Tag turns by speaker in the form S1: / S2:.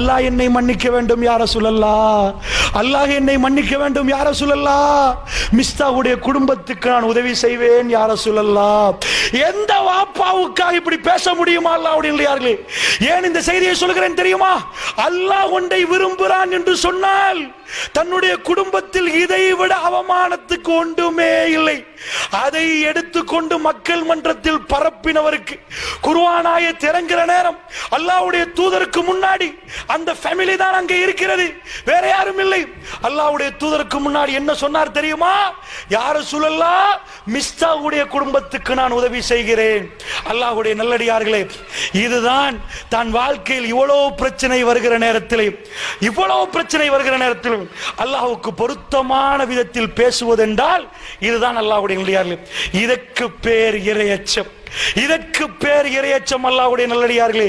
S1: அல்லாஹ் என்னை மன்னிக்க வேண்டும் யா ரசூலல்லாஹ், அல்லாஹ் என்னை மன்னிக்க வேண்டும் யா ரசூலல்லாஹ், மிஸ்தாவுடைய குடும்பத்துக்கு நான் உதவி செய்வேன் யா ரசூலல்லாஹ். எந்த வாப்பாவுக்காக இப்படி பேச முடியுமா அல்லாஹ்வுடைய இல்லையார்களே? ஏன் இந்த செய்தியை சொல்கிறேன் தெரியுமா? அல்லாஹ் ஒன்றை விரும்புகிறான் என்று சொன்னால் தன்னுடைய குடும்பத்தில் இதை விட அவமானத்துக்கு ஒன்றுமே இல்லை. அதை எடுத்துக்கொண்டு மக்கள் மன்றத்தில் பரப்பினவருக்கு குர்ஆனாய திறங்கிற நேரம் அல்லாஹ்வுடைய தூதருக்கு முன்னாடி அந்த ஃபேமிலி தான் அங்கே இருக்கிறது, வேற யாரும் இல்லை. அல்லாஹ்வுடைய தூதருக்கு முன்னாடி என்ன சொன்னார் தெரியுமா? யா ரசூலல்லாஹ், மிஸ்தாவுடைய குடும்பத்துக்கு நான் உதவி செய்கிறேன். அல்லாஹ்வுடைய நல்லடியார்களே, இதுதான் தான் வாழ்க்கையில் இவ்வளவு பிரச்சனை வருகிற நேரத்திலே, அல்லாஹ்வுக்கு பொருத்தமான விதத்தில் பேசுவதென்றால் இதுதான் அல்லாஹ்வுடைய நல்லடியார்களே. இதற்கு பேர் இறையச்சம், இதற்கு பேர் இறையச்சம். அல்லாஹ்வுடைய நல்லடியார்களே,